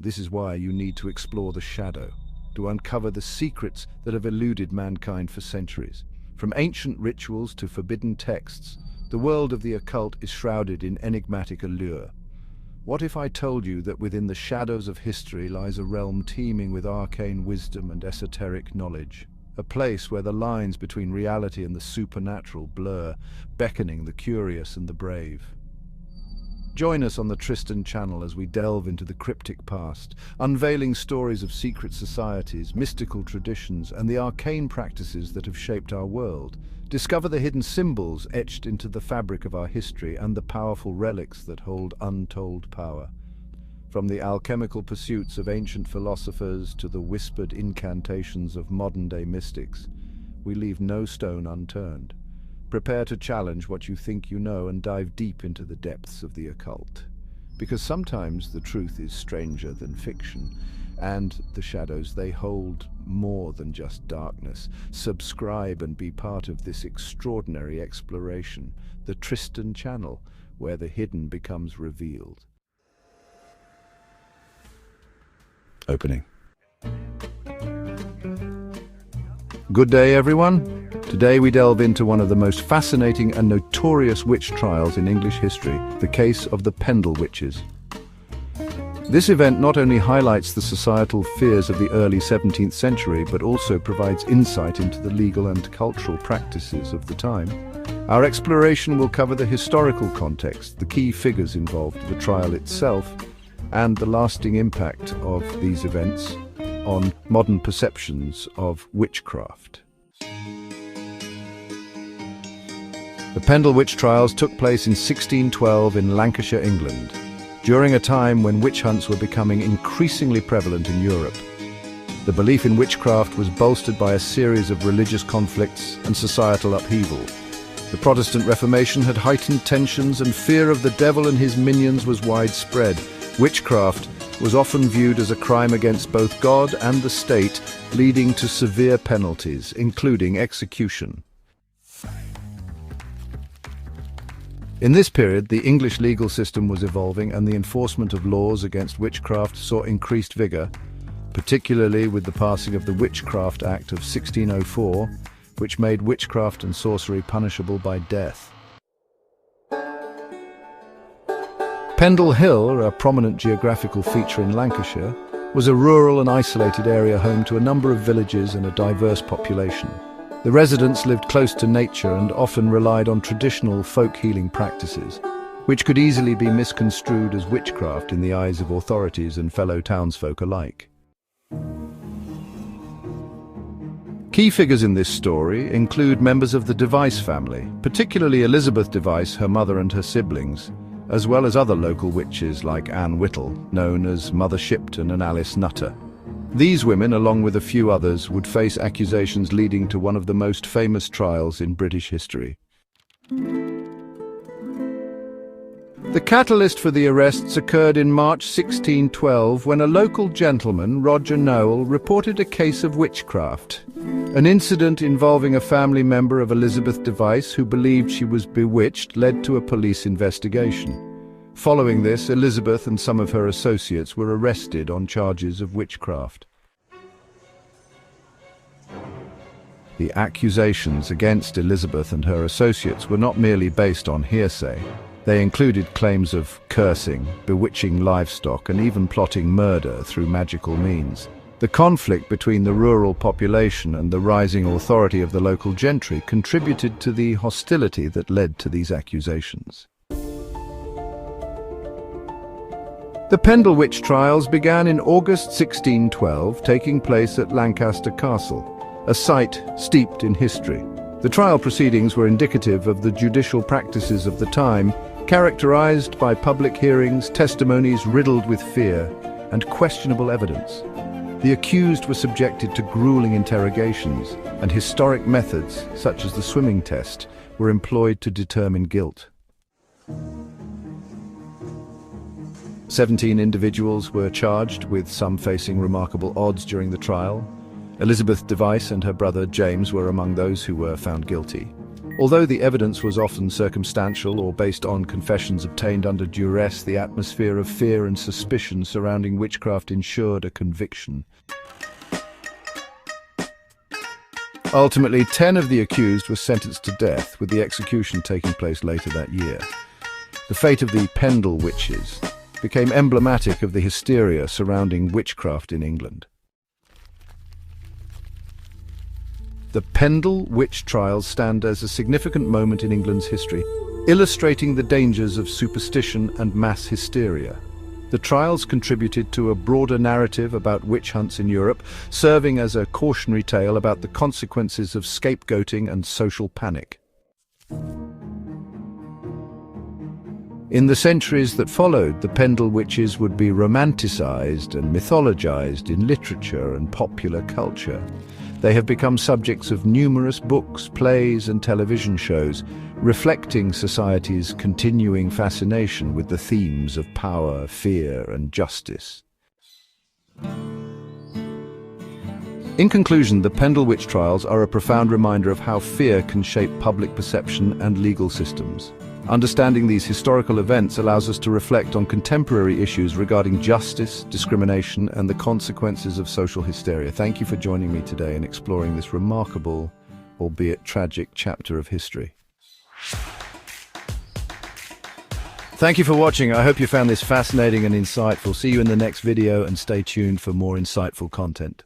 This is why you need to explore the shadow, to uncover the secrets that have eluded mankind for centuries. From ancient rituals to forbidden texts, the world of the occult is shrouded in enigmatic allure. What if I told you that within the shadows of history lies a realm teeming with arcane wisdom and esoteric knowledge? A place where the lines between reality and the supernatural blur, beckoning the curious and the brave. Join us on the Tristan channel as we delve into the cryptic past, unveiling stories of secret societies, mystical traditions, and the arcane practices that have shaped our world. Discover the hidden symbols etched into the fabric of our history and the powerful relics that hold untold power. From the alchemical pursuits of ancient philosophers to the whispered incantations of modern-day mystics, we leave no stone unturned. Prepare to challenge what you think you know and dive deep into the depths of the occult. Because sometimes the truth is stranger than fiction, and the shadows they hold more than just darkness. Subscribe and be part of this extraordinary exploration, the Tristan channel, where the hidden becomes revealed. Opening. Good day, everyone. Today we delve into one of the most fascinating and notorious witch trials in English history, the case of the Pendle witches. This event not only highlights the societal fears of the early 17th century, but also provides insight into the legal and cultural practices of the time. Our exploration will cover the historical context, the key figures involved, the trial itself, and the lasting impact of these events on modern perceptions of witchcraft. The Pendle witch trials took place in 1612 in Lancashire, England, during a time when witch hunts were becoming increasingly prevalent in Europe. The belief in witchcraft was bolstered by a series of religious conflicts and societal upheaval. The Protestant Reformation had heightened tensions, and fear of the devil and his minions was widespread. Witchcraft was often viewed as a crime against both God and the state, leading to severe penalties, including execution. In this period, the English legal system was evolving, and the enforcement of laws against witchcraft saw increased vigor, particularly with the passing of the Witchcraft Act of 1604, which made witchcraft and sorcery punishable by death. Pendle Hill, a prominent geographical feature in Lancashire, was a rural and isolated area home to a number of villages and a diverse population. The residents lived close to nature and often relied on traditional folk healing practices, which could easily be misconstrued as witchcraft in the eyes of authorities and fellow townsfolk alike. Key figures in this story include members of the Device family, particularly Elizabeth Device, her mother and her siblings, as well as other local witches like Anne Whittle, known as Mother Shipton, and Alice Nutter. These women, along with a few others, would face accusations leading to one of the most famous trials in British history. The catalyst for the arrests occurred in March 1612 when a local gentleman, Roger Nowell, reported a case of witchcraft. An incident involving a family member of Elizabeth Device who believed she was bewitched led to a police investigation. Following this, Elizabeth and some of her associates were arrested on charges of witchcraft. The accusations against Elizabeth and her associates were not merely based on hearsay. They included claims of cursing, bewitching livestock, and even plotting murder through magical means. The conflict between the rural population and the rising authority of the local gentry contributed to the hostility that led to these accusations. The Pendle witch trials began in August 1612, taking place at Lancaster Castle, a site steeped in history. The trial proceedings were indicative of the judicial practices of the time, characterized by public hearings, testimonies riddled with fear, and questionable evidence. The accused were subjected to grueling interrogations, and historic methods, such as the swimming test, were employed to determine guilt. 17 individuals were charged, with some facing remarkable odds during the trial. Elizabeth Device and her brother James were among those who were found guilty. Although the evidence was often circumstantial or based on confessions obtained under duress, the atmosphere of fear and suspicion surrounding witchcraft ensured a conviction. Ultimately, 10 of the accused were sentenced to death, with the execution taking place later that year. The fate of the Pendle witches became emblematic of the hysteria surrounding witchcraft in England. The Pendle witch trials stand as a significant moment in England's history, illustrating the dangers of superstition and mass hysteria. The trials contributed to a broader narrative about witch hunts in Europe, serving as a cautionary tale about the consequences of scapegoating and social panic. In the centuries that followed, the Pendle witches would be romanticized and mythologized in literature and popular culture. They have become subjects of numerous books, plays, and television shows, reflecting society's continuing fascination with the themes of power, fear, and justice. In conclusion, the Pendle witch trials are a profound reminder of how fear can shape public perception and legal systems. Understanding these historical events allows us to reflect on contemporary issues regarding justice, discrimination, and the consequences of social hysteria. Thank you for joining me today in exploring this remarkable, albeit tragic, chapter of history. Thank you for watching. I hope you found this fascinating and insightful. See you in the next video, and stay tuned for more insightful content.